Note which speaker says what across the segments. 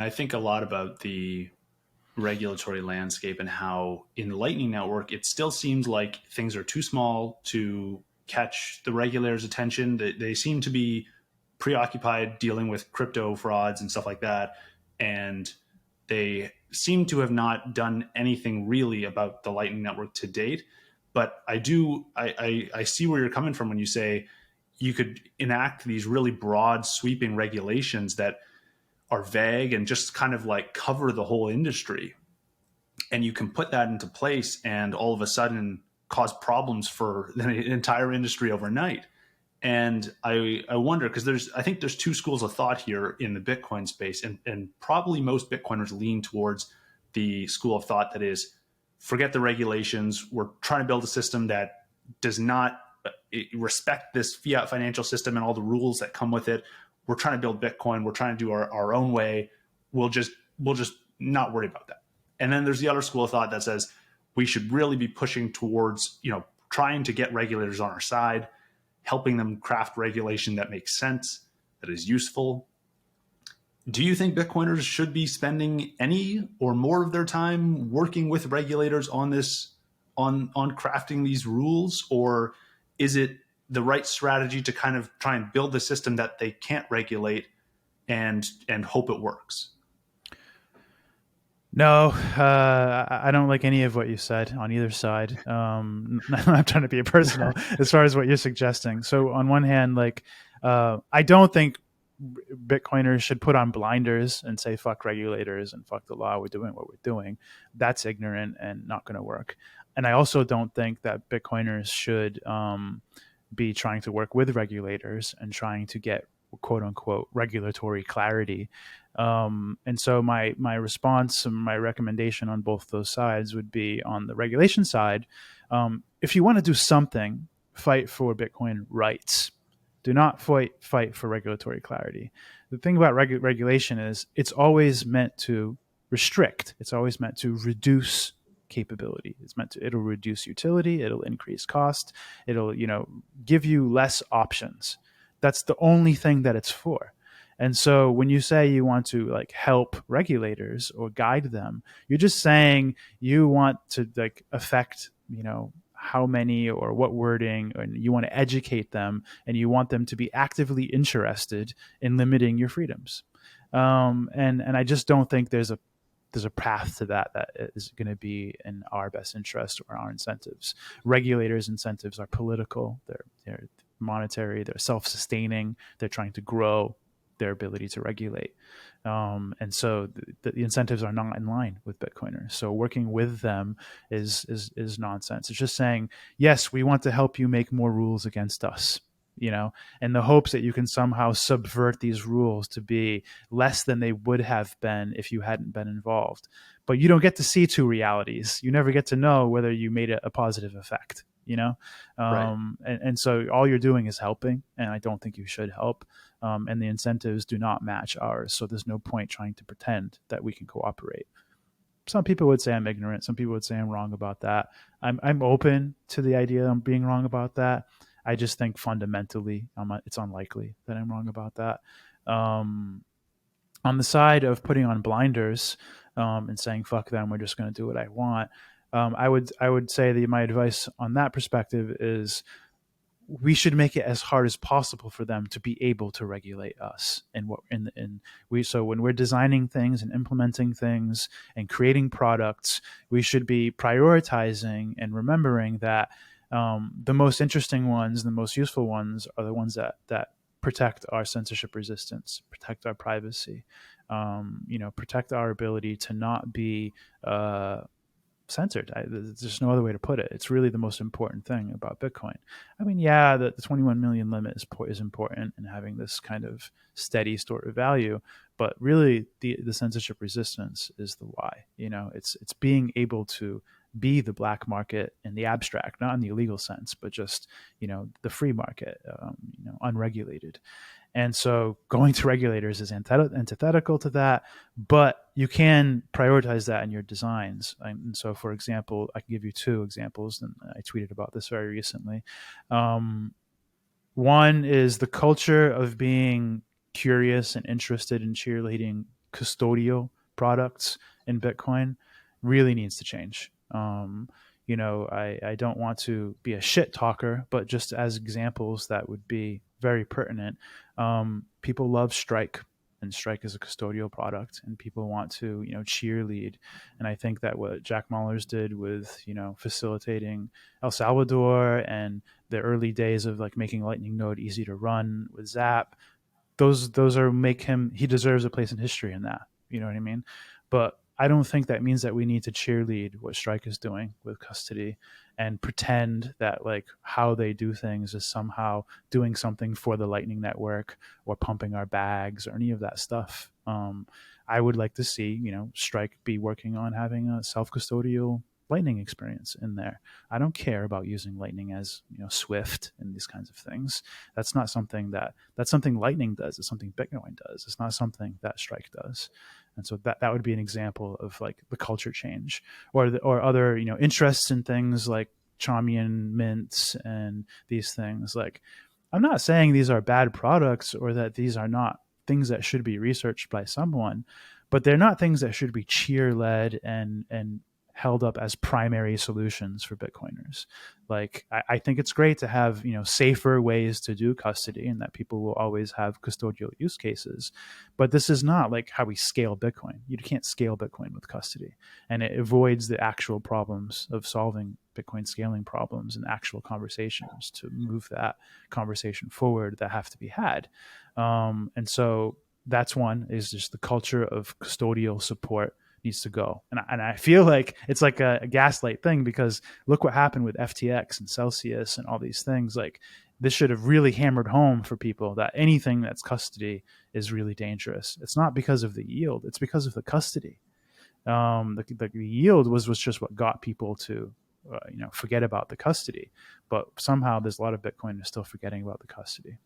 Speaker 1: I think a lot about the regulatory landscape and how in the Lightning Network, it still seems like things are too small to catch the regulators' attention. They seem to be preoccupied dealing with crypto frauds and stuff like that. And they seem to have not done anything really about the Lightning Network to date. But I see where you're coming from when you say you could enact these really broad, sweeping regulations that are vague and just kind of like cover the whole industry. And you can put that into place and all of a sudden cause problems for the entire industry overnight. And I wonder, because I think there's two schools of thought here in the Bitcoin space, and probably most Bitcoiners lean towards the school of thought that is, forget the regulations. We're trying to build a system that does not respect this fiat financial system and all the rules that come with it. We're trying to build Bitcoin. We're trying to do our own way. We'll just not worry about that. And then there's the other school of thought that says we should really be pushing towards, trying to get regulators on our side, helping them craft regulation that makes sense, that is useful. Do you think Bitcoiners should be spending any or more of their time working with regulators on this, on crafting these rules, or is it the right strategy to kind of try and build a system that they can't regulate and hope it works?
Speaker 2: No, I don't like any of what you said on either side. I'm trying to be personal as far as what you're suggesting. So on one hand, I don't think Bitcoiners should put on blinders and say fuck regulators and fuck the law. We're doing what we're doing. That's ignorant and not going to work. And I also don't think that Bitcoiners should be trying to work with regulators and trying to get quote unquote regulatory clarity. And so my response and my recommendation on both those sides would be on the regulation side. If you want to do something, fight for Bitcoin rights. Do not fight for regulatory clarity. The thing about regulation is it's always meant to restrict. It's always meant to reduce capability. It'll reduce utility. It'll increase cost. It'll, give you less options. That's the only thing that it's for. And so when you say you want to help regulators or guide them, you're just saying you want to affect, how many or what wording, and you want to educate them and you want them to be actively interested in limiting your freedoms. And I just don't think there's a path to that is going to be in our best interest or our incentives. Regulators' incentives are political. They're monetary. They're self-sustaining. They're trying to grow their ability to regulate. And so the incentives are not in line with Bitcoiners. So working with them is nonsense. It's just saying, yes, we want to help you make more rules against us, in the hopes that you can somehow subvert these rules to be less than they would have been if you hadn't been involved. But you don't get to see two realities. You never get to know whether you made a positive effect,
Speaker 1: Right.
Speaker 2: and so all you're doing is helping, and I don't think you should help. And the incentives do not match ours. So there's no point trying to pretend that we can cooperate. Some people would say I'm ignorant. Some people would say I'm wrong about that. I'm open to the idea of being wrong about that. I just think fundamentally it's unlikely that I'm wrong about that. On the side of putting on blinders and saying fuck them, we're just going to do what I want. I would say that my advice on that perspective is we should make it as hard as possible for them to be able to regulate us. So when we're designing things and implementing things and creating products, we should be prioritizing and remembering that the most interesting ones, the most useful ones, are the ones that protect our censorship resistance, protect our privacy, protect our ability to not be censored. There's no other way to put it. It's really the most important thing about Bitcoin. I mean, yeah, the 21 million limit is important in having this kind of steady store of value, but really the censorship resistance is the why. It's being able to be the black market in the abstract, not in the illegal sense, but just the free market, unregulated. And so going to regulators is antithetical to that, but you can prioritize that in your designs. And so, for example, I can give you two examples, and I tweeted about this very recently. One is the culture of being curious and interested in cheerleading custodial products in Bitcoin really needs to change. I don't want to be a shit talker, but just as examples that would be very pertinent, people love Strike, and Strike is a custodial product, and people want to, cheerlead. And I think that what Jack Mallers did with, facilitating El Salvador and the early days of like making Lightning Node easy to run with Zap, those are make him, he deserves a place in history in that. You know what I mean? But I don't think that means that we need to cheerlead what Strike is doing with custody and pretend that like how they do things is somehow doing something for the Lightning Network or pumping our bags or any of that stuff. I would like to see, Strike be working on having a self-custodial Lightning experience in there. I don't care about using Lightning as Swift and these kinds of things. That's not something that's something Lightning does. It's something Bitcoin does. It's not something that Strike does. And so that would be an example of like the culture change, or other interests in things like Chaumian mints and these things. Like, I'm not saying these are bad products or that these are not things that should be researched by someone, but they're not things that should be cheer led and held up as primary solutions for Bitcoiners. Like, I think it's great to have, safer ways to do custody and that people will always have custodial use cases. But this is not like how we scale Bitcoin. You can't scale Bitcoin with custody. And it avoids the actual problems of solving Bitcoin scaling problems and actual conversations to move that conversation forward that have to be had. And so that's one, is just the culture of custodial support needs to go. And I feel like it's like a gaslight thing, because look what happened with FTX and Celsius and all these things. Like, this should have really hammered home for people that anything that's custody is really dangerous. It's not because of the yield, it's because of the custody. The yield was just what got people to forget about the custody, but somehow there's a lot of Bitcoiners still forgetting about the custody.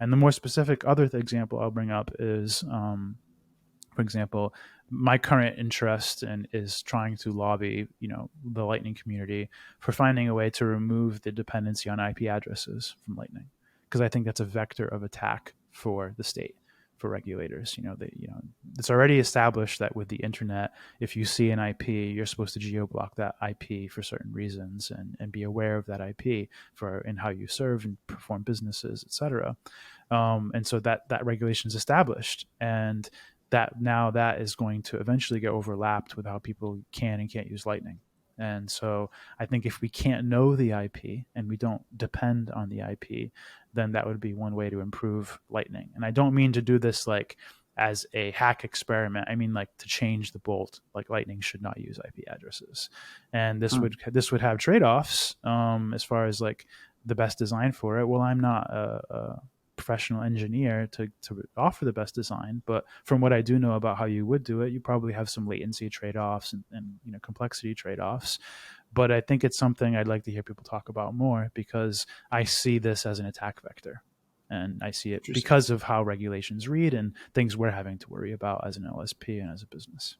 Speaker 2: And the more specific other example I'll bring up is, for example, my current interest is trying to lobby, the Lightning community for finding a way to remove the dependency on IP addresses from Lightning, because I think that's a vector of attack for the state, for regulators. It's already established that with the internet, if you see an IP, you're supposed to geo-block that IP for certain reasons and be aware of that IP in how you serve and perform businesses, etc. And so that regulation is established, and that is going to eventually get overlapped with how people can and can't use Lightning. And so I think if we can't know the IP and we don't depend on the IP, then that would be one way to improve Lightning. And I don't mean to do this like as a hack experiment. I mean, like, to change the bolt, like Lightning should not use IP addresses. And this would have trade-offs as far as like the best design for it. Well, I'm not a professional engineer to offer the best design, but from what I do know about how you would do it, you probably have some latency trade-offs and complexity trade-offs. But I think it's something I'd like to hear people talk about more, because I see this as an attack vector, and I see it because of how regulations read and things we're having to worry about as an LSP and as a business.